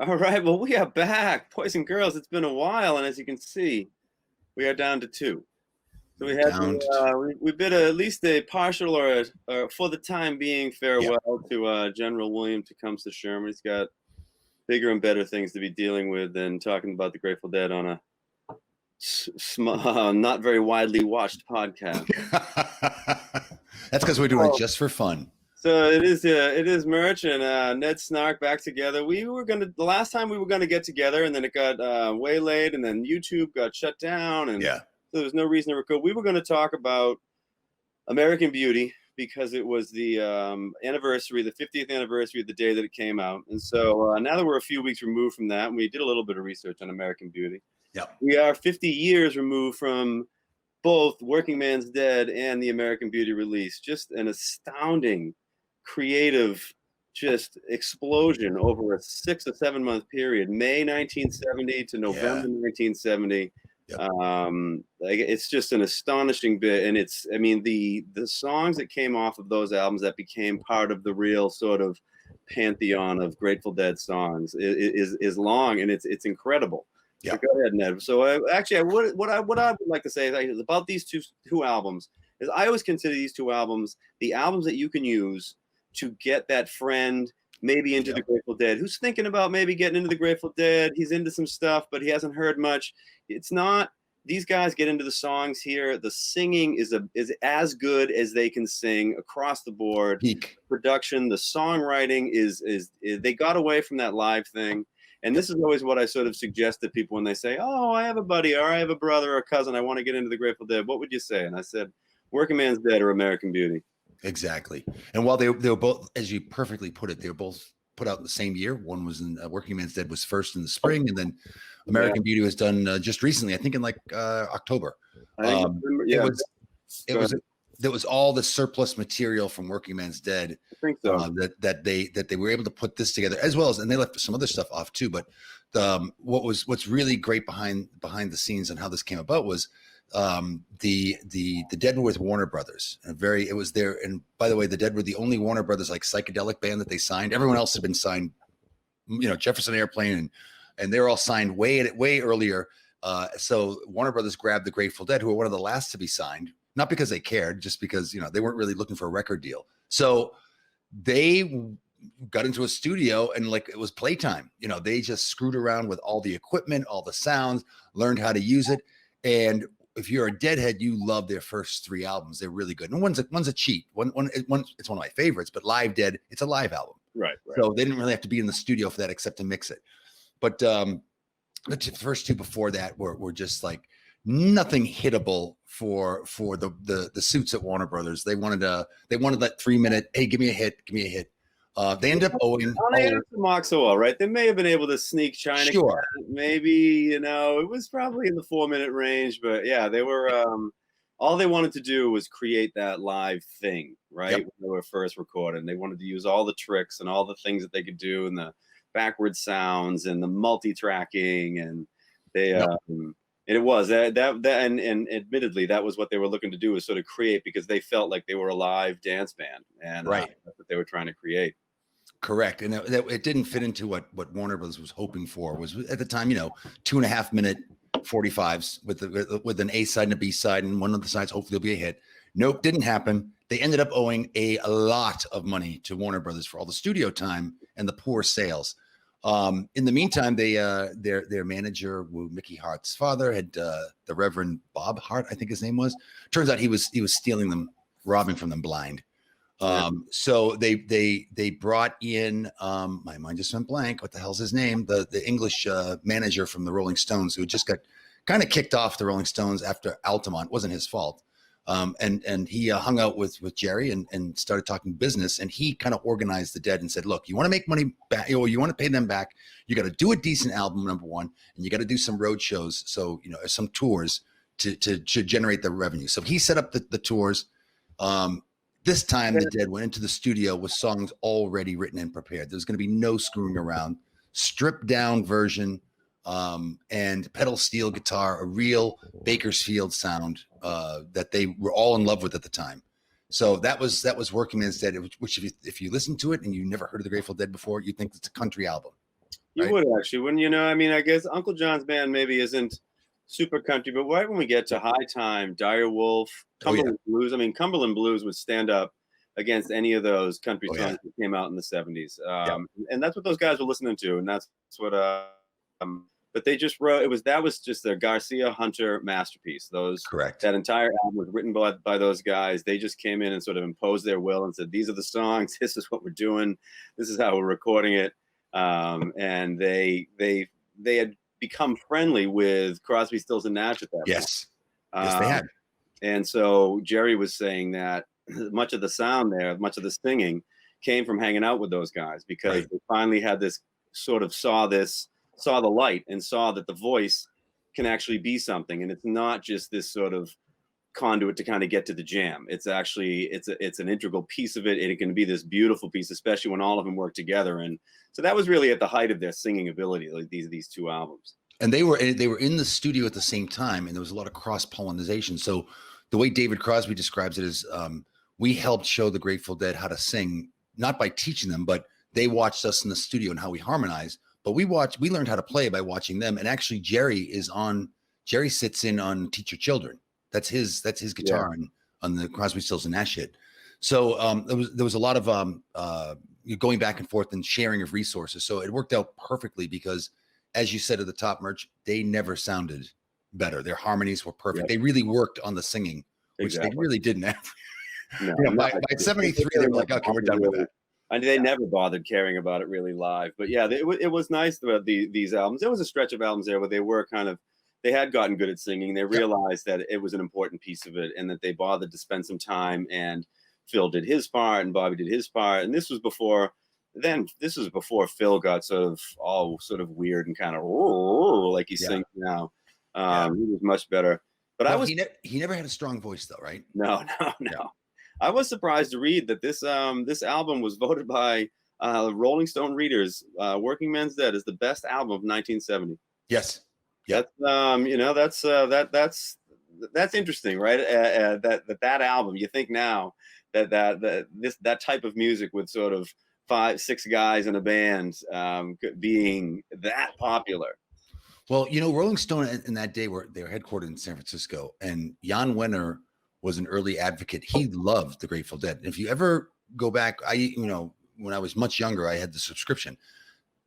All right, well, we are back, boys and girls. It's been a while, and as you can see, we are down to two. So we had Down to we bid at least a partial or for the time being yeah. farewell to General William Tecumseh Sherman. He's got bigger and better things to be dealing with than talking about the Grateful Dead on a not very widely watched podcast. That's because we're doing it just for fun. So it is Merch and Ned Snark back together. The last time we were gonna get together, and then it got waylaid, and then YouTube got shut down, and Yeah. so there was no reason to record. We were going to talk about American Beauty because it was the anniversary, the 50th anniversary of the day that it came out, and so now that we're a few weeks removed from that, and we did a little bit of research on American Beauty. Yeah. We are 50 years removed from both Working Man's Dead and the American Beauty release. Just an astounding creative just explosion over a 6 or 7 month period, May 1970 to November 1970. Yep. It's just an astonishing bit, and the songs that came off of those albums that became part of the real sort of pantheon of Grateful Dead songs is long, and it's incredible. Yeah. So go ahead, Ned. So what I would like to say is about these two albums is I always consider these two albums the albums that you can use to get that friend maybe into the Grateful Dead who's thinking about maybe getting into the Grateful Dead. He's into some stuff, but he hasn't heard much. It's not, these guys get into the songs here. The singing is as good as they can sing across the board. Peak. Production, the songwriting is they got away from that live thing. And this is always what I sort of suggest to people when they say, oh, I have a buddy or I have a brother or a cousin, I want to get into the Grateful Dead. What would you say? And I said, Working Man's Dead or American Beauty. Exactly. And while they were both, as you perfectly put it, they were both put out in the same year. One was in Working Man's Dead was first in the spring, and then American Beauty was done just recently. I think in like October. There was all the surplus material from Working Man's Dead. I think so. That they were able to put this together, as well as, and they left some other stuff off too. But what's really great behind the scenes and how this came about was the Dead were with Warner Brothers, and it was there. And by the way, the Dead were the only Warner Brothers like psychedelic band that they signed. Everyone else had been signed, Jefferson Airplane, and they were all signed way earlier. So Warner Brothers grabbed the Grateful Dead, who were one of the last to be signed, not because they cared, just because they weren't really looking for a record deal. So they got into a studio and like it was playtime. They just screwed around with all the equipment, all the sounds, learned how to use it, and if you're a Deadhead, you love their first 3 albums. They're really good. And one's a cheat. One it's one of my favorites, but Live Dead, it's a live album. Right. So they didn't really have to be in the studio for that except to mix it. But the first 2 before that were just like nothing hittable for the suits at Warner Brothers. They wanted that 3-minute, hey, give me a hit. They end up owing. Moxowell, right? They may have been able to sneak China. Sure. Maybe, it was probably in the 4-minute range, but yeah, they were, all they wanted to do was create that live thing, right? Yep. When they were first recording. They wanted to use all the tricks and all the things that they could do and the backward sounds and the multi-tracking, and they, and it was that and admittedly, that was what they were looking to do, was sort of create, because they felt like they were a live dance band, and right. That's what they were trying to create. Correct. And it didn't fit into what Warner Bros. Was hoping for, was at the time, 2.5-minute 45s with an A side and a B side, and one of the sides hopefully will be a hit. Nope, didn't happen. They ended up owing a lot of money to Warner Brothers for all the studio time and the poor sales. In the meantime, they their manager, Mickey Hart's father, had the Reverend Bob Hart, I think his name was. Turns out he was stealing them, robbing from them blind. So they brought in, my mind just went blank. What the hell's his name? The English manager from the Rolling Stones, who just got kind of kicked off the Rolling Stones after Altamont. It wasn't his fault. And he hung out with Jerry and started talking business. And he kind of organized the Dead and said, look, you want to make money back, or you want to pay them back, you got to do a decent album, number one, and you got to do some road shows. So, some tours to generate the revenue. So he set up the tours. This time the Dead went into the studio with songs already written and prepared. There's going to be no screwing around. Stripped down version, and pedal steel guitar, a real Bakersfield sound that they were all in love with at the time. So that was Working Man's Dead, which if you listen to it and you never heard of the Grateful Dead before, you think it's a country album. You right? would actually, wouldn't you know? I mean, I guess Uncle John's band maybe isn't super country, but right when we get to High Time, Dire Wolf, Oh yeah, Cumberland Blues, I mean, Cumberland Blues would stand up against any of those country oh yeah, songs that came out in the 70s. yeah, And that's what those guys were listening to. And that's what, but they just wrote, that was just a Garcia Hunter masterpiece. correct. That entire album was written by those guys. They just came in and sort of imposed their will and said, these are the songs. This is what we're doing. This is how we're recording it. And they had become friendly with Crosby, Stills and Nash at that point. Yes, yes, they had. And so Jerry was saying that much of the sound there, much of the singing came from hanging out with those guys because Right. they finally had this sort of saw the light and saw that the voice can actually be something. And it's not just this sort of conduit to kind of get to the jam. It's actually, it's an integral piece of it. And it can be this beautiful piece, especially when all of them work together. And so that was really at the height of their singing ability, like these two albums. And they were in the studio at the same time, and there was a lot of cross pollination. So the way David Crosby describes it is, we helped show the Grateful Dead how to sing, not by teaching them, but they watched us in the studio and how we harmonize. But we learned how to play by watching them. And actually, Jerry sits in on Teach Your Children. That's his guitar on the Crosby, Stills and Nash hit. So there was a lot of going back and forth and sharing of resources. So it worked out perfectly because, as you said at the top, Merch, they never sounded better. Their harmonies were perfect. Yep. They really worked on the singing, which they really didn't have. No, by 73, they were like, okay, we're done with that. And they never bothered caring about it really live. But yeah, it was nice about these albums. There was a stretch of albums there where they were they had gotten good at singing. They realized that it was an important piece of it and that they bothered to spend some time, and Phil did his part and Bobby did his part. And this was before Phil got all sort of weird and kind of like he sings now. He was much better. But he never had a strong voice though, right? No. I was surprised to read that this album was voted by Rolling Stone readers, Working Men's Dead, as the best album of 1970. Yes. Yeah. That's interesting, right? That album. You think now that type of music with sort of 5-6 guys in a band being that popular. Well, Rolling Stone in that day they were headquartered in San Francisco, and Jan Wenner was an early advocate. He loved the Grateful Dead. And if you ever go back, when I was much younger, I had the subscription.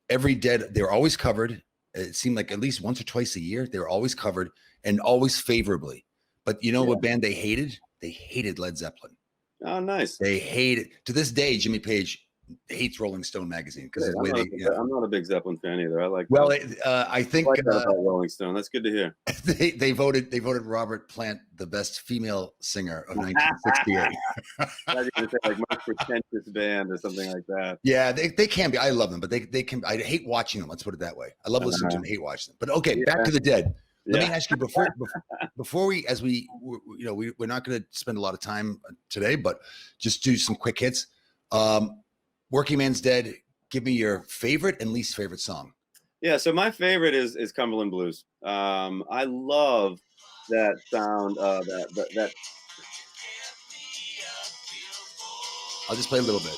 Every Dead, they were always covered. It seemed like at least once or twice a year, they were always covered and always favorably. But what band they hated? They hated Led Zeppelin. Oh, nice. They hated, to this day, Jimmy Page hates Rolling Stone magazine because I'm not a big Zeppelin fan either. I like. Well, I think about Rolling Stone. That's good to hear. They voted Robert Plant the best female singer of 1968. I was going to say like most pretentious band or something like that. Yeah, they can be. I love them, but they can. I hate watching them. Let's put it that way. I love listening to them, hate watching them. But okay, back to the Dead. Let me ask you before we're not going to spend a lot of time today, but just do some quick hits. Working Man's Dead. Give me your favorite and least favorite song. Yeah, so my favorite is Cumberland Blues. I love that sound. That. I'll just play a little bit.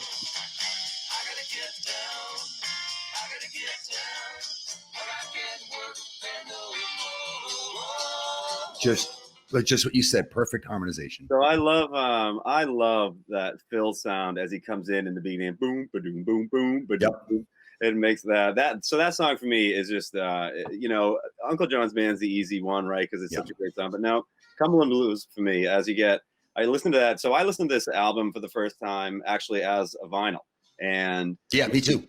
Just what you said, perfect harmonization. So I love that Phil sound as he comes in the beginning, boom, ba-doom, boom, boom, ba-doom, boom. It makes that song for me is just Uncle John's Band's the easy one, right? Because it's such a great song. But now Cumberland Blues for me, I listened to that. So I listened to this album for the first time actually as a vinyl, and me too.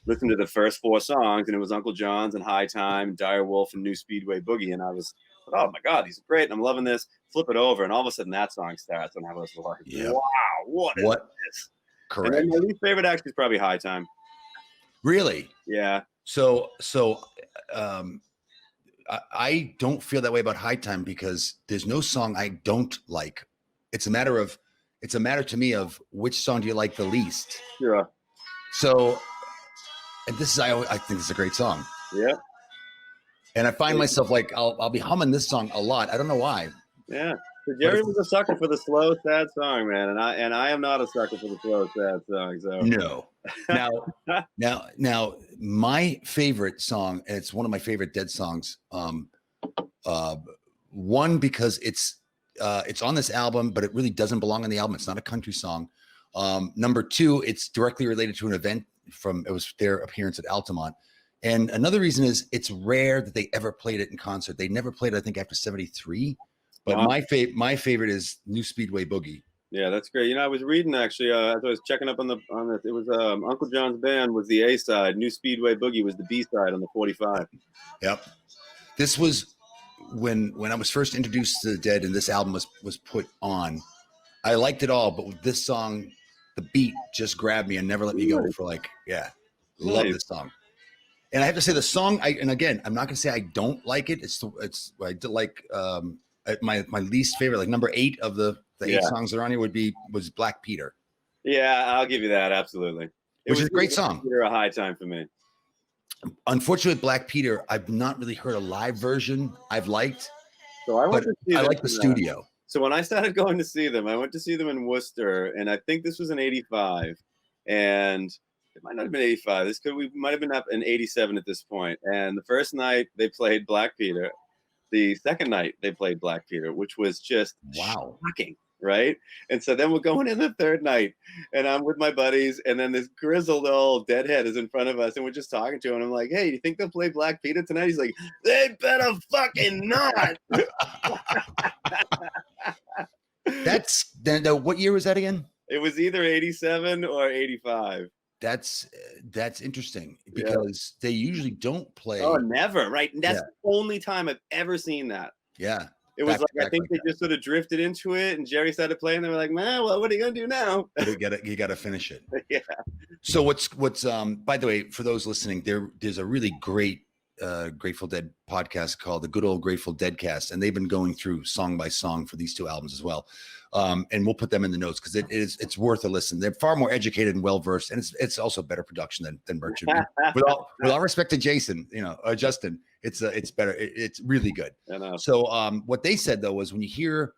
Listened to the first 4 songs, and it was Uncle John's and High Time, Dire Wolf, and New Speedway Boogie, and I was, oh my God, these are great, and I'm loving this. Flip it over, and all of a sudden that song starts, and I was like, wow, what is this? Correct. And then my least favorite actually is probably High Time. Really? Yeah. So I don't feel that way about High Time because there's no song I don't like. It's a matter to me of which song do you like the least. Sure. So, and I think it's a great song. Yeah. And I find myself like I'll be humming this song a lot. I don't know why. Yeah. So Jerry was a sucker for the slow, sad song, man, and I am not a sucker for the slow, sad song. So No. Now, my favorite song, and it's one of my favorite Dead songs. One because it's on this album, but it really doesn't belong on the album. It's not a country song. Number two, it's directly related to an event it was their appearance at Altamont. And another reason is it's rare that they ever played it in concert. They never played it, I think, after 73. But wow. my favorite is New Speedway Boogie. Yeah, that's great. You know, I was reading actually as I was checking up on the it was Uncle John's Band was the A side, New Speedway Boogie was the B side on the 45. Yep. This was when I was first introduced to the Dead and this album was put on. I liked it all, but with this song, the beat just grabbed me and never let me go for love this song. And I have to say the song, and again, I'm not going to say I don't like it. I did like my least favorite, like number 8 of the 8 songs that are on here was Black Peter. Yeah, I'll give you that. Absolutely. Which is a great song. Peter, a high time for me. Unfortunately, Black Peter, I've not really heard a live version I've liked. So I like the studio. So when I started going to see them, I went to see them in Worcester, and I think this was in '85, and it might not have been '85. We might have been up in '87 at this point. And the first night they played Black Peter. The second night they played Black Peter, which was just shocking, right? And so then we're going in the third night, and I'm with my buddies, and then this grizzled old deadhead is in front of us, and we're just talking to him. And I'm like, "Hey, you think they'll play Black Peter tonight?" He's like, "They better fucking not." That's then. What year was that again? It was either '87 or '85. That's interesting because they usually don't play. Oh, never, right? That's the only time I've ever seen that. Yeah. It was I think they just sort of drifted into it, and Jerry started playing. They were like, "Man, well, what are you gonna do now?" You got to finish it. Yeah. So what's by the way, for those listening, there's a really great Grateful Dead podcast called the Good Old Grateful Deadcast, and they've been going through song by song for these 2 albums as well. And we'll put them in the notes because it's worth a listen. They're far more educated and well versed, and it's also better production than Merchant. with all respect to Jason, Justin, it's better. It's really good. So what they said though was when you hear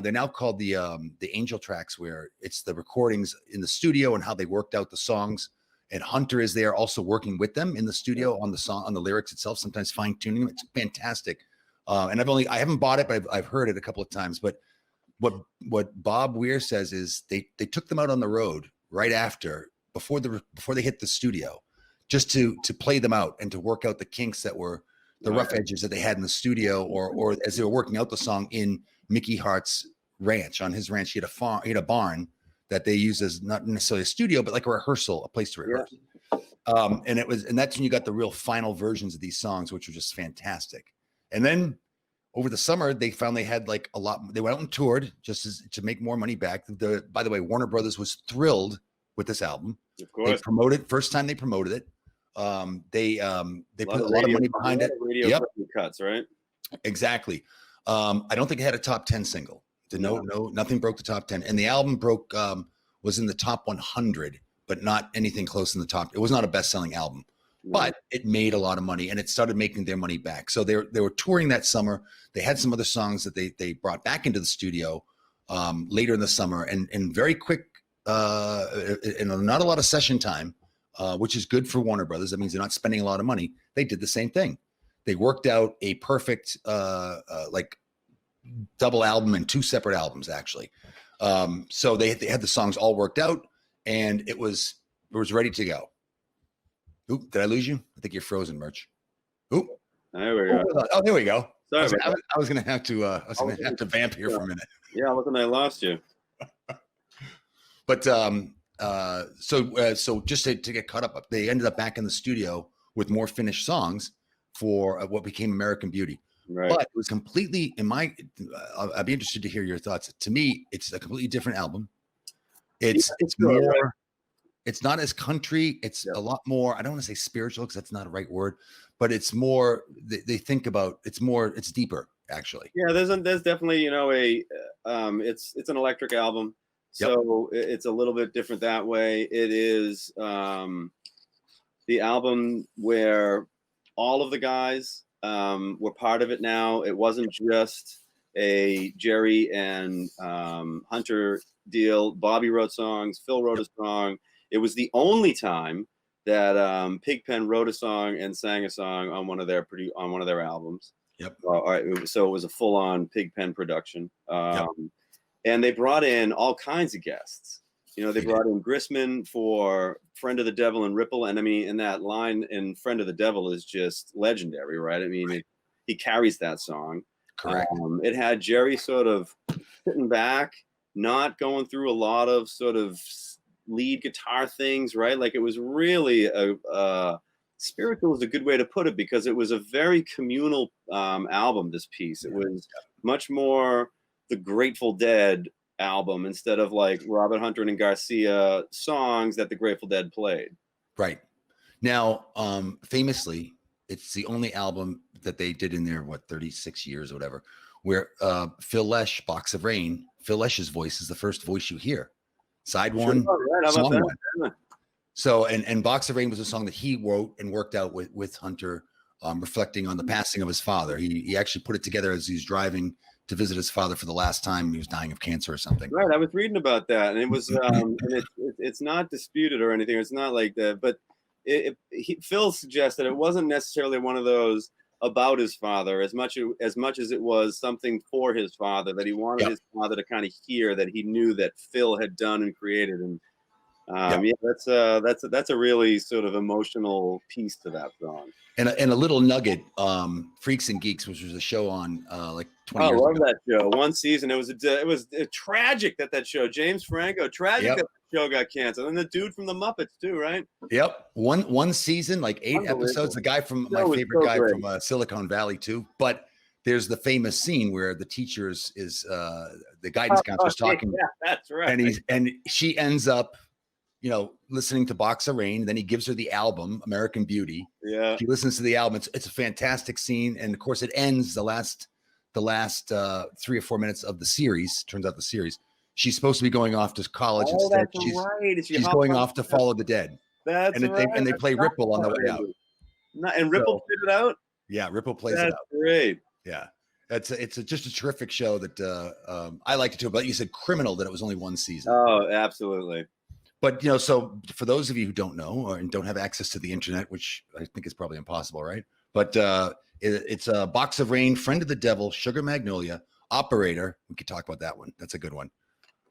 they're now called the Angel tracks, where it's the recordings in the studio and how they worked out the songs. And Hunter is there also working with them in the studio on the song, on the lyrics itself, sometimes fine tuning them. It's fantastic. And I haven't bought it, but I've heard it a couple of times. But what Bob Weir says is they took them out on the road right after, before they hit the studio, just to play them out and to work out the kinks that were the rough edges that they had in the studio, or as they were working out the song in Mickey Hart's ranch. On his ranch, he had a barn that they use as not necessarily a studio, but like a rehearsal, a place to rehearse. And that's when you got the real final versions of these songs, which were just fantastic. And then over the summer, they found they had like a lot. They went out and toured just to make more money back. By the way, Warner Brothers was thrilled with this album. Of course. First time they promoted it. They put a lot of money behind it. Radio cuts, right? Exactly. I don't think it had a top 10 single. Nothing broke the top 10, and the album was in the top 100, but not anything close in the top. It was not a best-selling album, but it made a lot of money, and it started making their money back. So they were touring that summer. They had some other songs that they brought back into the studio later in the summer, and very quick, and not a lot of session time, which is good for Warner Brothers. That means they're not spending a lot of money. They did the same thing. They worked out a perfect double album and 2 separate albums, actually. So they had the songs all worked out, and it was ready to go. Oop, did I lose you? I think you're frozen, Merch. Oop. There we go. Oh, there we go. Sorry, I was gonna have to vamp here for a minute. Yeah, looking, I lost you. But so just to get caught up, they ended up back in the studio with more finished songs for what became American Beauty. Right. But it was completely I'd be interested to hear your thoughts. To me, it's a completely different album. It's more, right? It's not as country. It's a lot more, I don't want to say spiritual because that's not a right word, but it's more, they think about, it's deeper actually. Yeah, there's definitely, it's an electric album. So it's a little bit different that way. It is the album where all of the guys were part of it now. It wasn't just a Jerry and Hunter deal. Bobby wrote songs. Phil wrote a song. It was the only time that Pigpen wrote a song and sang a song on one of their albums. Yep. So it was a full-on Pigpen production. Yep. And they brought in all kinds of guests. You know, they brought in Grissman for Friend of the Devil and Ripple. And I mean, in that line in Friend of the Devil is just legendary, right? I mean, he carries that song. Correct. It had Jerry sort of sitting back, not going through a lot of sort of lead guitar things, right? Like it was really spiritual is a good way to put it, because it was a very communal album, this piece. It was much more the Grateful Dead album instead of like Robert Hunter and Garcia songs that the Grateful Dead played. Right. Now, famously, it's the only album that they did in their 36 years or whatever, where Phil Lesh, Box of Rain, Phil Lesh's voice is the first voice you hear. Side one, song one. So, and Box of Rain was a song that he wrote and worked out with Hunter, reflecting on the passing of his father. He actually put it together as he's driving to visit his father for the last time. He was dying of cancer or something. Right. I was reading about that, and it was, and it's not disputed or anything. It's not like that, but Phil suggested it wasn't necessarily one of those about his father as much as it was something for his father, that he wanted his father to kind of hear that he knew that Phil had done and created. And that's a really sort of emotional piece to that song. And a little nugget, Freaks and Geeks, which was a show on like 20 years ago. I love that show. One season, it was tragic that show. James Franco, tragic that the show got canceled. And the dude from the Muppets too, right? Yep. One season, like 8 episodes. The guy from my favorite guy from Silicon Valley too. But there's the famous scene where the teacher is the guidance counselor is talking. Yeah, that's right. And she ends up, listening to Box of Rain. Then he gives her the album, American Beauty. Yeah. She listens to the album. It's a fantastic scene. And of course it ends the last 3 or 4 minutes of the series. Turns out the series, she's supposed to be going off to college. Oh, instead. That's right. She's going off to follow the dead. That's right. And they play Ripple on the way out. And Ripple plays it out? Yeah, Ripple plays it out. That's great. Yeah. It's just a terrific show that I liked it too. But you said criminal that it was only one season. Oh, absolutely. But, so for those of you who don't know and don't have access to the internet, which I think is probably impossible, right? But it's a Box of Rain, Friend of the Devil, Sugar Magnolia, Operator. We could talk about that one. That's a good one.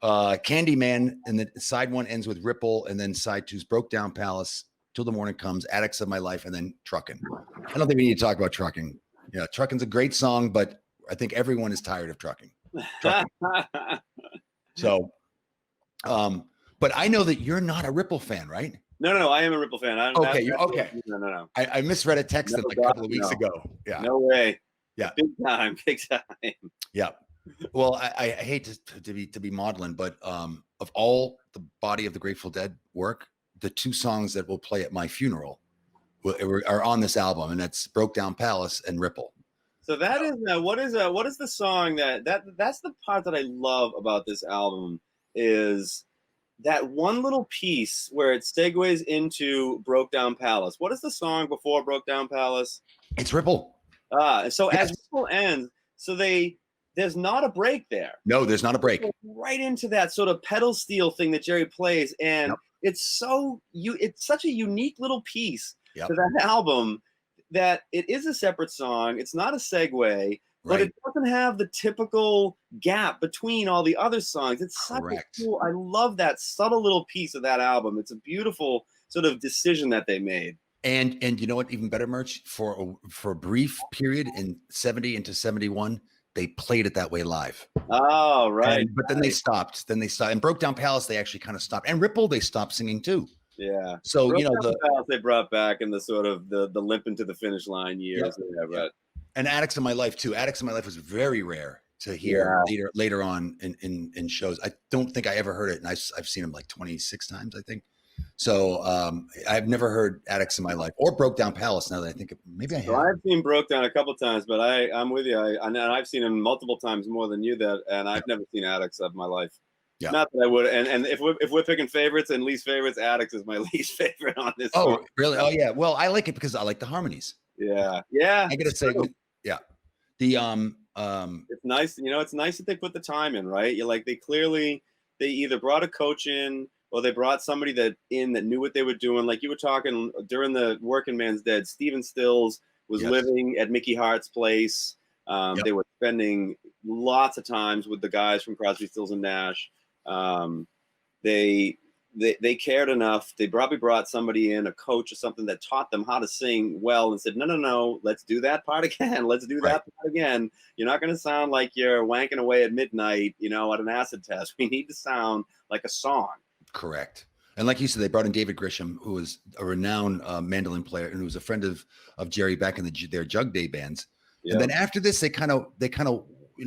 Candyman, and the side one ends with Ripple, and then side two's Broke Down Palace, Till the Morning Comes, Addicts of My Life, and then Truckin'. I don't think we need to talk about Trucking. Yeah, Trucking's a great song, but I think everyone is tired of Trucking. So, but I know that you're not a Ripple fan, right? No, I am a Ripple fan. Okay. No. I misread a text a couple of weeks ago. Yeah. No way. Yeah. Big time. Yeah. Well, I hate to be maudlin, but of all the body of the Grateful Dead work, the 2 songs that will play at my funeral are on this album, and that's Broke Down Palace and Ripple. So that is what is the song that's the part that I love about this album, is that one little piece where it segues into Broke Down Palace. What is the song before Broke Down Palace? It's Ripple. So yes. As Ripple ends, so there's not a break there. No, there's not a break. Right into that sort of pedal steel thing that Jerry plays, and it's such a unique little piece to that album that it is a separate song. It's not a segue. But it doesn't have the typical gap between all the other songs. It's such a cool. I love that subtle little piece of that album. It's a beautiful sort of decision that they made. And you know what? Even better, Merch, for a brief period in 70 into 71, they played it that way live. Oh, right. But then they stopped. And Broke Down Palace, they actually kind of stopped. And Ripple, they stopped singing too. Yeah. So Broke Down Palace they brought back in the sort of the limping to the finish line years. And Addicts of My Life too. Addicts of My Life was very rare to hear later on in shows. I don't think I ever heard it, and I've seen them like 26 times, I think. So I've never heard Addicts of My Life or Broke Down Palace. Now that I think maybe I have. So I've seen Broke Down a couple times, but I'm with you. And I've seen him multiple times more than you. And I've never seen Addicts of My Life. Yeah. Not that I would. And if we're picking favorites and least favorites, Addicts is my least favorite on this. Oh, song. Really? Oh, yeah. Well, I like it because I like the harmonies. Yeah. I gotta say, yeah. The It's nice, it's nice that they put the time in, right? You're like, they either brought a coach in or they brought somebody that knew what they were doing. Like you were talking during the Working Man's Dead, Steven Stills was Yes. living at Mickey Hart's place. Yep. They were spending lots of times with the guys from Crosby, Stills and Nash. They cared enough. They probably brought somebody in, a coach or something, that taught them how to sing well and said, no, let's do that part again. Let's do that part again. You're not going to sound like you're wanking away at midnight, at an acid test. We need to sound like a song. Correct. And like you said, they brought in David Grisham, who was a renowned mandolin player and who was a friend of Jerry back in their Jug Day bands. Yeah. And then after this, they kind of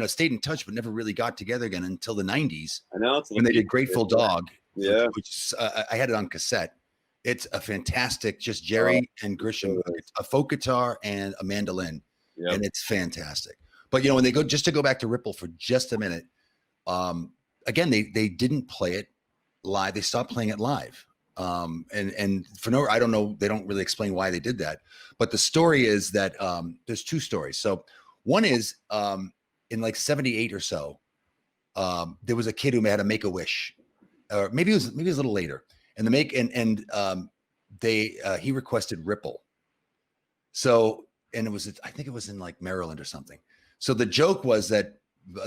stayed in touch, but never really got together again until the 90s. I know. When they did Grateful Dog. Yeah. Which I had it on cassette. It's a fantastic, just Jerry and Grisham, a folk guitar and a mandolin. Yep. And it's fantastic. But, when they just to go back to Ripple for just a minute, again, they didn't play it live. They stopped playing it live. And for I don't know, they don't really explain why they did that. But the story is that there's two stories. So one is in like 78 or so, there was a kid who had a Make-A-Wish, or maybe it was a little later, and he requested Ripple. So, and I think it was in like Maryland or something. So the joke was that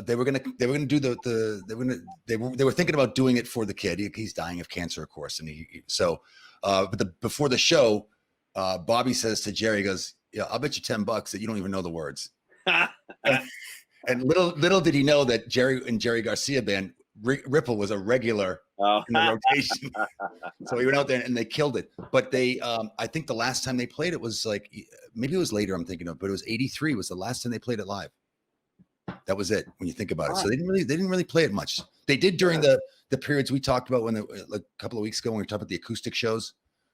they were gonna do they were thinking about doing it for the kid. He's dying of cancer, of course, and but before the show, Bobby says to Jerry, he goes, "Yeah, I'll bet you $10 that you don't even know the words." And little did he know that Jerry Garcia band, Ripple, was a regular in the rotation. So he went out there and they killed it. But I think the last time they played it was like, maybe it was later, I'm thinking of, but it was 83 was the last time they played it live. That was it when you think about it. So they didn't really play it much. They did during the periods we talked about like a couple of weeks ago when we talked about the acoustic shows.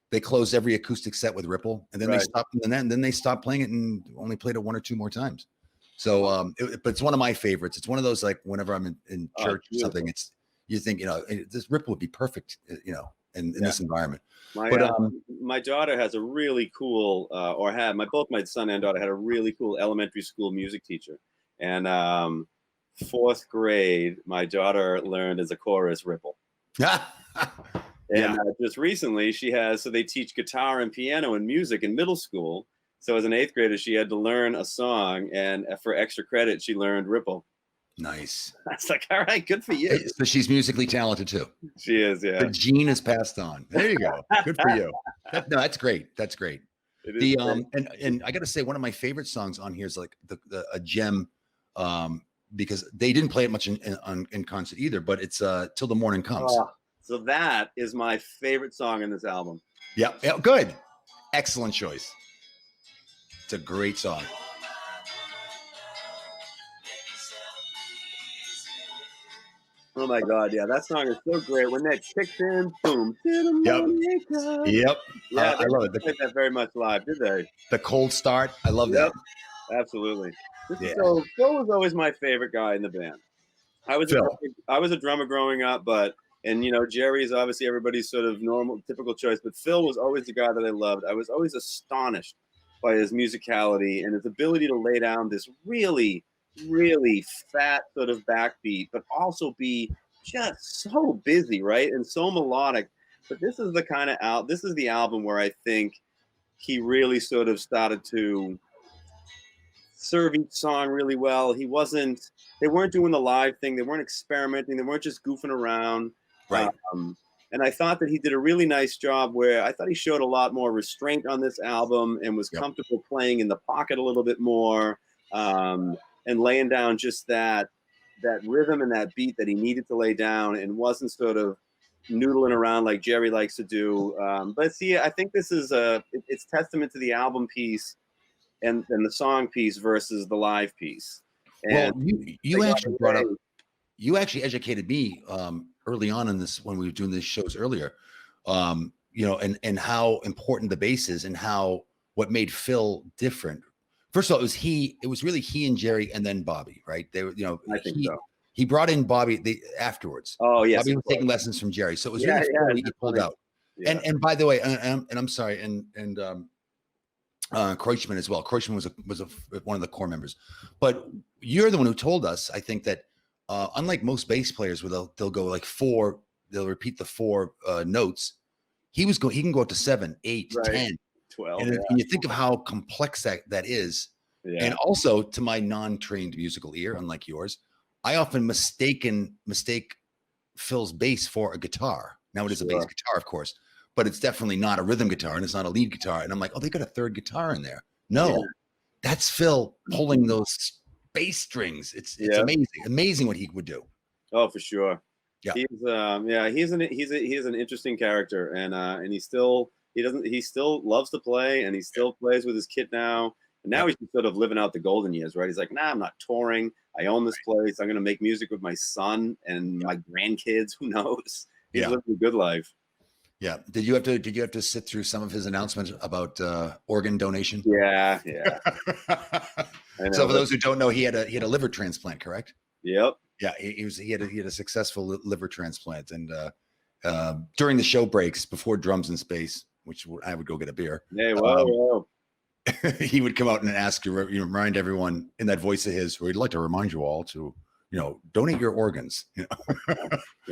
They closed every acoustic set with Ripple, and then they stopped, and then they stopped playing it and only played it one or two more times. So, but it's one of my favorites. It's one of those, like, whenever I'm in church or something, you think, this Ripple would be perfect, in this environment. My daughter has a really cool, both my son and daughter had a really cool elementary school music teacher. And 4th grade, my daughter learned as a chorus Ripple. And just recently they teach guitar and piano and music in middle school. So as an 8th grader, she had to learn a song, and for extra credit, she learned Ripple. Nice. That's like, all right, good for you. So she's musically talented too. She is, yeah. The gene is passed on. There you go. Good for you. That's great. That's great. It is great. And I got to say, one of my favorite songs on here is like a gem, because they didn't play it much in concert either. But it's "Till the Morning Comes." So that is my favorite song in this album. Yeah, good, excellent choice. It's a great song. Oh my God, yeah, that song is so great. When that kicks in, boom. Yep. Yeah, I love it. They played that very much live, did they? The cold start. I love that. Absolutely. So Phil was always my favorite guy in the band. I was a drummer growing up, Jerry is obviously everybody's sort of normal, typical choice, but Phil was always the guy that I loved. I was always astonished by his musicality and his ability to lay down this really, really fat sort of backbeat, but also be just so busy, right? And so melodic. But this is the album where I think he really sort of started to serve each song really well. They weren't doing the live thing. They weren't experimenting. They weren't just goofing around. Right. And I thought that he did a really nice job where I thought he showed a lot more restraint on this album and was comfortable playing in the pocket a little bit more, and laying down just that rhythm and that beat that he needed to lay down, and wasn't sort of noodling around like Jerry likes to do. But see, I think this is it's testament to the album piece and the song piece versus the live piece. And well, you actually educated me early on in this, when we were doing these shows earlier, and how important the bass is, and what made Phil different. First of all, it was really he and Jerry, and then Bobby, right? They were, I think so. He brought in Bobby afterwards. Oh yes, Bobby was taking lessons from Jerry, so it was really Phil he pulled out. Yeah. And by the way, and I'm sorry, and Kreutzmann as well. Kreutzmann was one of the core members. But you're the one who told us, I think, that unlike most bass players, where they'll go like four, they'll repeat the four notes. He can go up to 7, 8, Right. 10, 12. and when you think of how complex that is, and also to my non-trained musical ear, unlike yours, I often mistake Phil's bass for a guitar. Now it is a bass guitar, of course, but it's definitely not a rhythm guitar and it's not a lead guitar. And I'm like, oh, they got a third guitar in there. No, that's Phil pulling those bass strings. It's amazing what he would do. Oh, for sure. Yeah. He's an interesting character, and he still loves to play, and he still plays with his kit now. And now he's sort of living out the golden years, right? He's like, nah, I'm not touring. I own this place. I'm going to make music with my son and my grandkids. Who knows? He's living a good life. Yeah. Did you have to sit through some of his announcements about organ donation? Yeah. So for those who don't know, he had a liver transplant, correct? Yep. Yeah, he had a successful liver transplant, and during the show breaks before drums and space, which I would go get a beer. Hey, whoa. He would come out and ask you, remind everyone in that voice of his, where he'd like to remind you all to, donate your organs.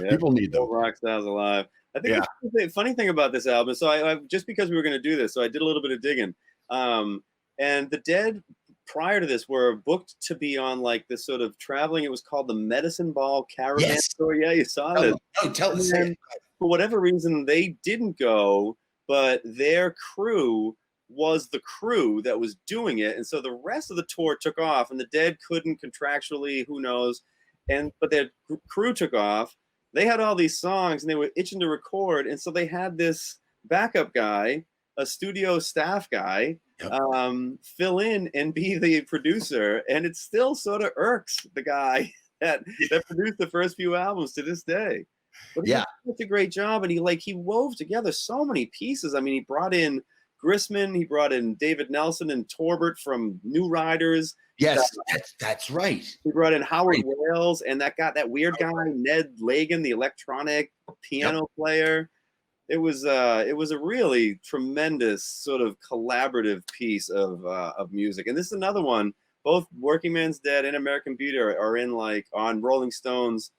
People need them. Rock stars alive. I think the funny thing about this album. So I just because we were going to do this, so I did a little bit of digging. And the Dead prior to this were booked to be on like this sort of traveling. It was called the Medicine Ball Caravan Tour. Yeah, you saw it. Tell us. For whatever reason, they didn't go, but their crew was the crew that was doing it, and so the rest of the tour took off, and the Dead couldn't contractually, who knows, but their crew took off. They had all these songs, and they were itching to record, and so they had this backup guy, a studio staff guy, fill in and be the producer, and it still sort of irks the guy that produced the first few albums to this day. But he did such a great job, and he wove together so many pieces. I mean, he brought in Grissman, he brought in David Nelson and Torbert from New Riders. Yes, that's right. He brought in Howard Wales and that weird guy, Ned Lagan, the electronic piano player. It was a really tremendous sort of collaborative piece of music. And this is another one. Both Working Man's Dead and American Beauty are in on Rolling Stone's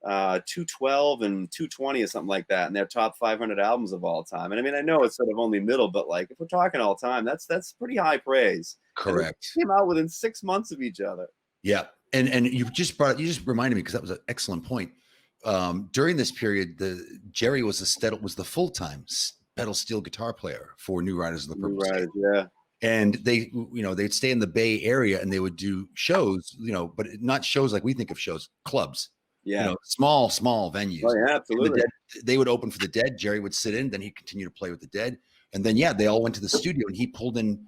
212 and 220 or something like that, and their top 500 albums of all time. And I mean, I know it's sort of only middle, but if we're talking all time, that's pretty high praise. Correct. Came out within 6 months of each other. Yeah, and you just reminded me, because that was an excellent point. During this period, Jerry was the full-time pedal steel guitar player for New Riders of the Purple Sage. Yeah. And they'd stay in the Bay Area, and they would do shows, but not shows like we think of shows, clubs. Yeah. Small venues. Oh, yeah, absolutely. They would open for the Dead. Jerry would sit in, then he'd continue to play with the Dead. And then, they all went to the studio, and he pulled in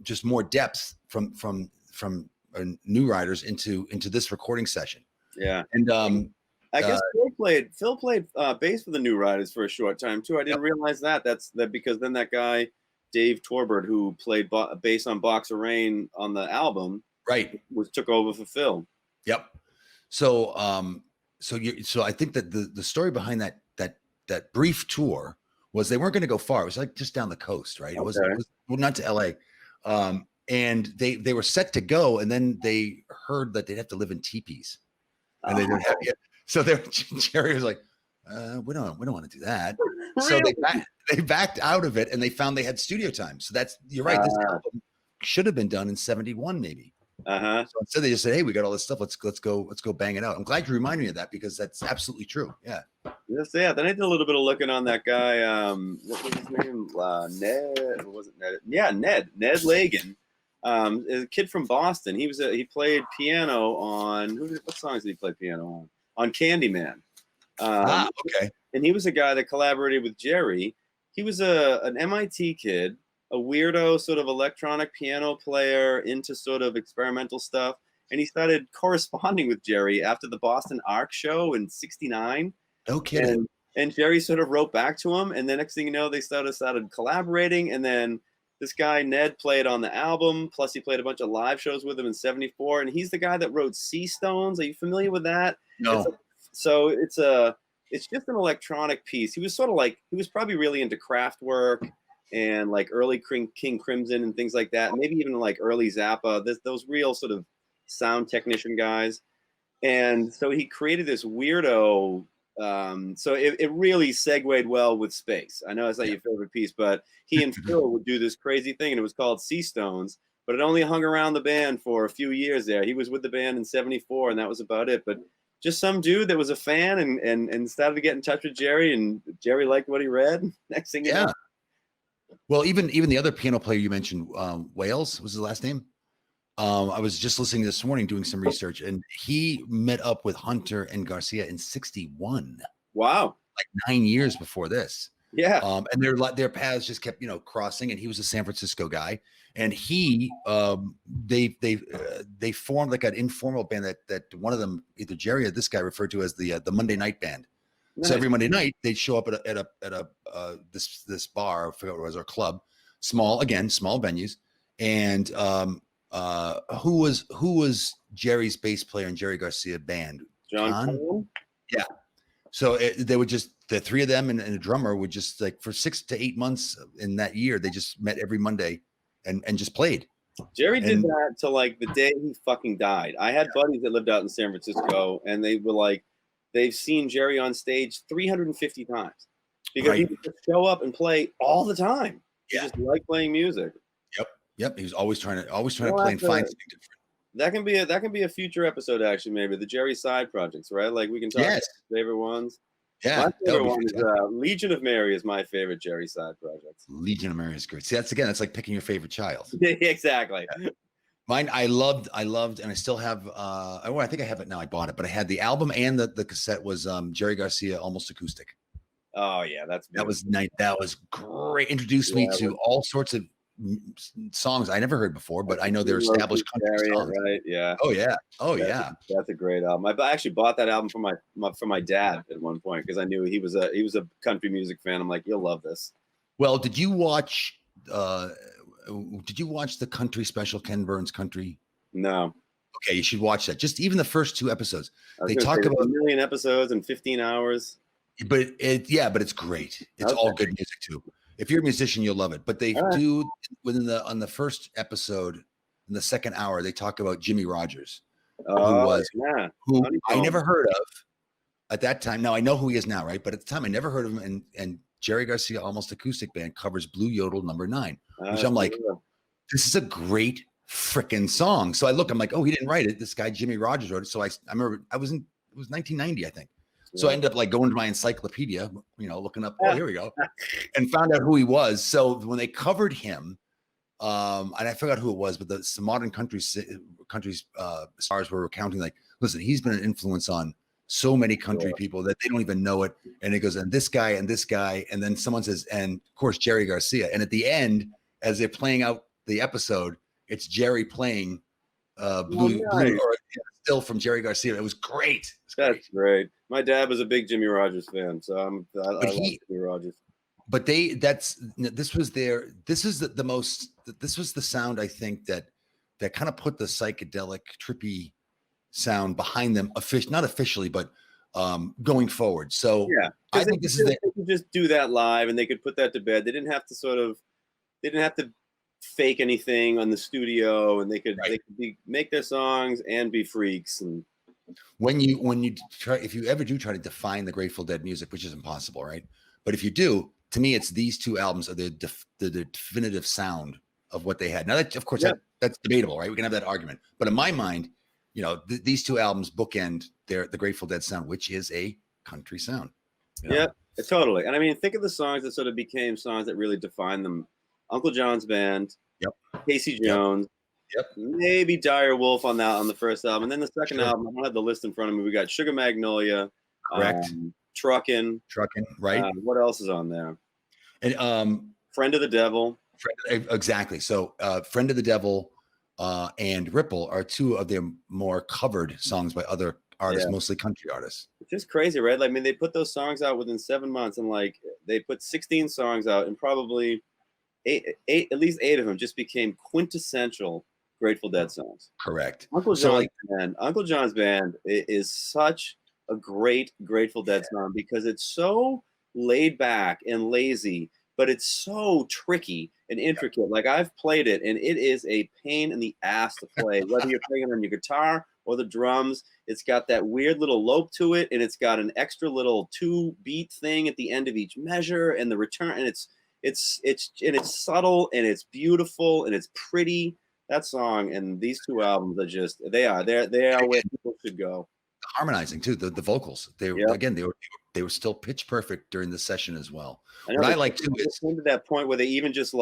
just more depth from New Riders into this recording session. Yeah. And I guess Phil played bass for the New Riders for a short time too. I didn't realize that. That's because then that guy, Dave Torbert, who played bass on Box of Rain on the album, took over for Phil. Yep. So I think that the story behind that brief tour was they weren't going to go far. It was like just down the coast, right? It was not to LA. And they were set to go, and then they heard that they'd have to live in teepees, and they didn't have it. So Jerry was like, we don't want to do that. Really? So they backed out of it, and they found they had studio time. So you're right. This album should have been done in 71, maybe. So instead they just said, hey, we got all this stuff. Let's go bang it out. I'm glad you reminded me of that, because that's absolutely true. Yeah. Yes, yeah. Then I did a little bit of looking on that guy. What was his name? Ned. What was it? Ned? Yeah, Ned Lagan. A kid from Boston. He played piano on what songs did he play piano on? On Candyman. Okay. And he was a guy that collaborated with Jerry. He was an MIT kid, a weirdo sort of electronic piano player into sort of experimental stuff. And he started corresponding with Jerry after the Boston Arc show in '69. No kidding. And Jerry sort of wrote back to him. And the next thing you know, they started collaborating. And then this guy, Ned, played on the album. Plus, he played a bunch of live shows with him in '74. And he's the guy that wrote Sea Stones. Are you familiar with that? No. It's just an electronic piece. He was sort of he was probably really into craft work and like early King Crimson and things like that. Maybe even like early Zappa. Those real sort of sound technician guys. And so he created this weirdo. So it really segued well with space. I know it's not your favorite piece, but he and Phil would do this crazy thing, and it was called Sea Stones. But it only hung around the band for a few years there. He was with the band in '74, and that was about it. But just some dude that was a fan and started to get in touch with Jerry, and Jerry liked what he read. Next thing you know. Well, even the other piano player you mentioned, Wales was his last name. I was just listening this morning doing some research, and he met up with Hunter and Garcia in '61. Wow. Like 9 years before this. Yeah. And their paths just kept, crossing, and he was a San Francisco guy, and they formed like an informal band that one of them, either Jerry or this guy, referred to as the Monday night band. Nice. So every Monday night they'd show up at this bar, I forget what it was, or club, small venues. And who was Jerry's bass player in Jerry Garcia band? John. Yeah. So they would just, the three of them and a drummer would just, like, for 6 to 8 months in that year, they just met every Monday and just played. Jerry did that till like the day he fucking died. I had buddies that lived out in San Francisco, and they were like, they've seen Jerry on stage 350 times because he would just show up and play all the time. He just liked playing music. Yep. He was always trying to play and find something different. That can be a future episode, actually, maybe the Jerry side projects, right? Like we can talk about favorite ones. Yeah, my favorite one is Legion of Mary is my favorite Jerry side project. Legion of Mary is great. See, that's like picking your favorite child. Exactly. Yeah. Mine, I loved, and I still have. I think I have it now. I bought it, but I had the album and the cassette was Jerry Garcia, Almost Acoustic. Oh yeah, that was great. Introduced me to all sorts of songs I never heard before, but I know they're established country songs. Right? Yeah. Oh yeah. That's a great album. I actually bought that album for my dad at one point because I knew he was a country music fan. I'm like, you'll love this. Well, did you watch the country special, Ken Burns Country? No. Okay, you should watch that. Just even the first 2 episodes. They talk about 1 million episodes in 15 hours. But it's great. It's all good music too. If you're a musician, you'll love it. But they do on the first episode, in the second hour, they talk about Jimmy Rogers, who I never heard of at that time. Now I know who he is now, right? But at the time, I never heard of him. And Jerry Garcia, Almost Acoustic Band, covers Blue Yodel No. 9, which I'm like, this is a great freaking song. So I'm like, oh, he didn't write it. This guy Jimmy Rogers wrote it. So I remember it was 1990, I think. So I ended up like going to my encyclopedia, looking up, here we go, and found out who he was. So when they covered him, and I forgot who it was, but some modern country stars were recounting, like, listen, he's been an influence on so many country people that they don't even know it. And it goes, and this guy, and then someone says, and of course, Jerry Garcia. And at the end, as they're playing out the episode, it's Jerry playing Blue still from Jerry Garcia. It was great. That's great. My dad was a big Jimmy Rogers fan, so I love Jimmy Rogers. But this was the sound, I think, that kind of put the psychedelic, trippy sound behind them, not officially, but going forward. So I think they could just do that live, and they could put that to bed. They didn't have to fake anything on the studio, and they could make their songs and be freaks. And when you try, if you ever do try to define the Grateful Dead music, which is impossible, right? But if you do, to me, it's these 2 albums are the definitive sound of what they had. Now, of course, that's debatable, right? We can have that argument, but in my mind, these 2 albums bookend the Grateful Dead sound, which is a country sound. Yeah, totally. And I mean, think of the songs that sort of became songs that really defined them. Uncle John's Band, Casey Jones, maybe Dire Wolf on the first album, and then the second album. I don't have the list in front of me. We got Sugar Magnolia, correct, Truckin', right? What else is on there? And Friend of the Devil, exactly. So, Friend of the Devil and Ripple are 2 of their more covered songs by other artists, mostly country artists. It's just crazy, right? Like, I mean, they put those songs out within 7 months, and like they put 16 songs out, and probably at least 8 of them just became quintessential Grateful Dead songs. Correct. Uncle John's Band is such a great Grateful Dead song because it's so laid back and lazy, but it's so tricky and intricate. Like I've played it, and it is a pain in the ass to play, whether you're playing it on your guitar or the drums. It's got that weird little lope to it, and it's got an extra little 2-beat thing at the end of each measure, and the return, and it's subtle, and it's beautiful, and it's pretty. That song and these two albums are just they are where people should go. Harmonizing too, the vocals. They were again they were still pitch perfect during the session as well. What I like too is came to that point where they even just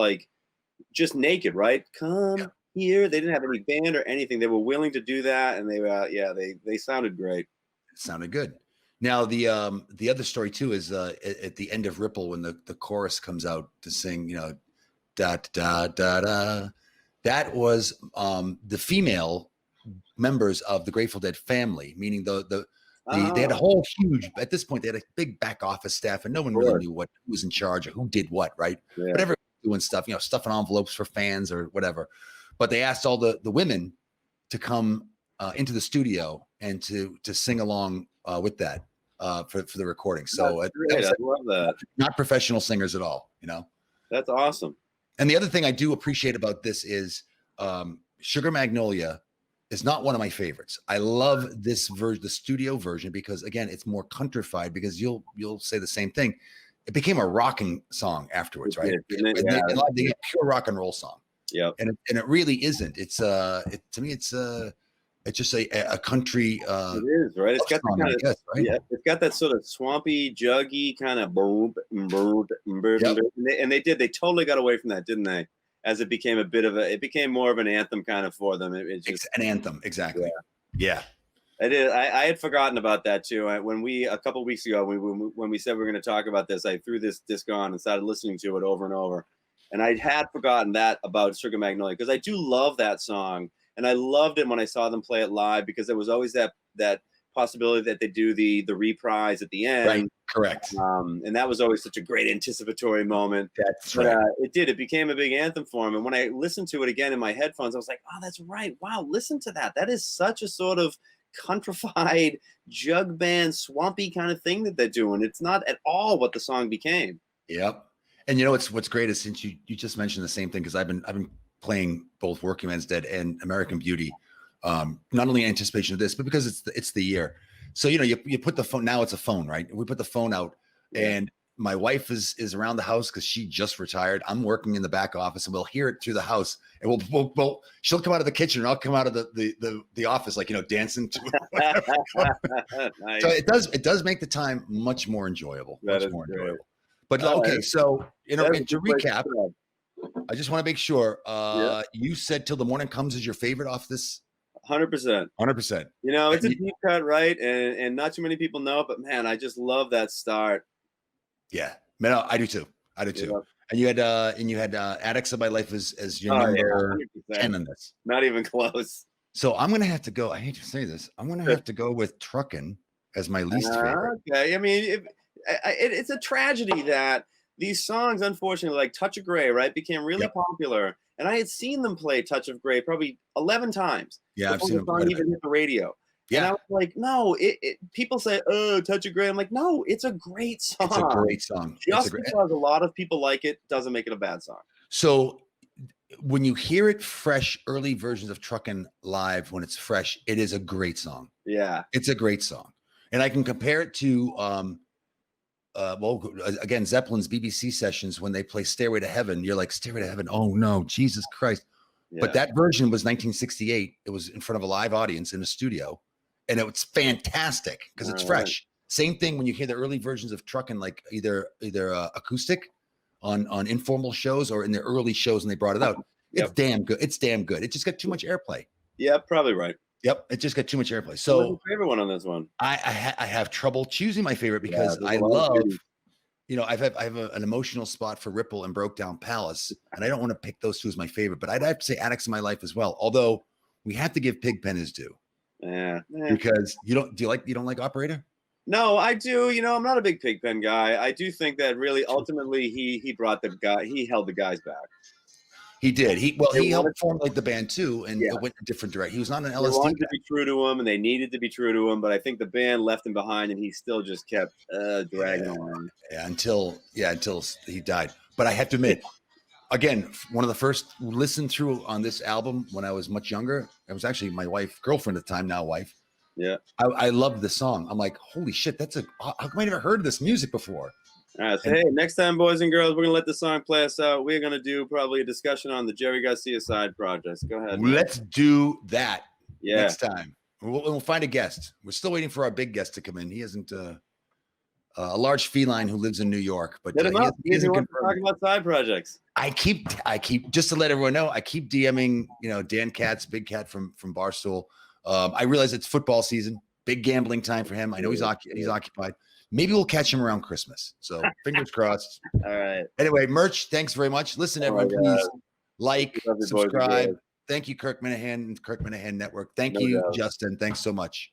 naked, right? Come here. They didn't have any band or anything. They were willing to do that, and they sounded great. It sounded good. Now the other story too is at the end of Ripple when the chorus comes out to sing, you know, da da da da. That was the female members of the Grateful Dead family, meaning they had a whole huge, at this point, they had a big back office staff, and no one really knew who was in charge or who did what, right? Yeah. But everyone was doing stuff, you know, stuffing envelopes for fans or whatever. But they asked all the women to come into the studio and to sing along with that for the recording. So I love that. Not professional singers at all, you know? That's awesome. And the other thing I do appreciate about this is Sugar Magnolia is not one of my favorites. I love this version, the studio version, because again, it's more countrified, because you'll say the same thing. It became a rocking song afterwards, right? They get pure rock and roll song. Yeah. And it really isn't. It's to me, it's just a country. It is, right? It's got song, right? Yeah, it's got that sort of swampy, juggy kind of boom, and they totally got away from that, didn't they? As it became it became more of an anthem kind of for them. It's just an anthem, exactly. Yeah. I did. I had forgotten about that too. When we a couple of weeks ago when we said we were going to talk about this, I threw this disc on and started listening to it over and over, and I had forgotten that about Sugar Magnolia, because I do love that song. And I loved it when I saw them play it live, because there was always that possibility that they do the reprise at the end. Right, correct. And that was always such a great anticipatory moment. That's right. It became a big anthem for him. And when I listened to it again in my headphones, I was like, oh, that's right. Wow, listen to that. That is such a sort of countrified jug band, swampy kind of thing that they're doing. It's not at all what the song became. Yep. And you know what's great is, since you just mentioned the same thing, because I've been playing both Working Man's Dead and American Beauty, not only in anticipation of this, but because it's the year. So, you know, you put the phone, now it's a phone, right? We put the phone out, and my wife is around the house because she just retired. I'm working in the back office, and we'll hear it through the house, and we'll she'll come out of the kitchen, and I'll come out of the office, like, you know, dancing to it. Nice. So it does make the time much more enjoyable. Enjoyable. But okay, so to recap, I just want to make sure you said Till the Morning Comes is your favorite off this. 100%. 100%. You know, it's a deep cut, right? And not too many people know, but man, I just love that start. Yeah, man, I do too. Yeah. And you had Addicts of My Life as your number 10 in this. Not even close. So I'm gonna have to go. I hate to say this. I'm gonna have to go with Truckin' as my least favorite. Okay, I mean, it's a tragedy that these songs, unfortunately, like Touch of Grey, right, became really popular. And I had seen them play Touch of Grey probably 11 times. Yeah, I've seen them. Before the song even hit the radio. Yeah. And I was like, no, people say, oh, Touch of Grey. I'm like, no, it's a great song. It's a great song. Just because a lot of people like it doesn't make it a bad song. So when you hear it fresh, early versions of Truckin' live, when it's fresh, it is a great song. Yeah. It's a great song. And I can compare it to again, Zeppelin's BBC sessions when they play Stairway to Heaven. You're like, Stairway to Heaven, oh no, Jesus Christ. Yeah. But that version was 1968. It was in front of a live audience in a studio, and it was fantastic because it's fresh. Same thing when you hear the early versions of Truckin', like either acoustic on informal shows or in the early shows, and they brought it out. It's damn good. It's damn good. It just got too much airplay. Yeah, probably right. Yep, it just got too much airplay. So, what's your favorite one on this one? I have trouble choosing my favorite because I love, you know, I have an emotional spot for Ripple and Broke Down Palace, and I don't want to pick those two as my favorite, but I'd have to say Addicts of My Life as well. Although we have to give Pigpen his due. Yeah. Because you don't like Operator? No, I do. You know, I'm not a big Pigpen guy. I do think that really ultimately he held the guys back. He did. He They helped wanted- formulate the band too, and Yeah. it went in a different direction. He was not an They LSD wanted guy. to be true to him, and they needed to be true to him. But I think the band left him behind, and he still just kept dragging along. Yeah, until he died. But I have to admit, again, one of the first listen through on this album when I was much younger. It was actually my girlfriend at the time, now wife. Yeah. I loved the song. I'm like, holy shit, how come I never heard this music before? All right, so hey, next time, boys and girls, we're gonna let the song play us out. We're gonna do probably a discussion on the Jerry Garcia side projects. Go ahead. Man. Let's do that next time. We'll find a guest. We're still waiting for our big guest to come in. He hasn't a large feline who lives in New York, but he hasn't wants to confirmed. talk about side projects. I keep just to let everyone know, I keep DMing, Dan Katz, Big Cat from Barstool. I realize it's football season, big gambling time for him. I know he's occupied. Maybe we'll catch him around Christmas. So fingers crossed. All right. Anyway, Merch, thanks very much. Listen, everyone, please like, subscribe. Thank you, Kirk Minihane and Kirk Minihane Network. Thank you, Justin. Thanks so much.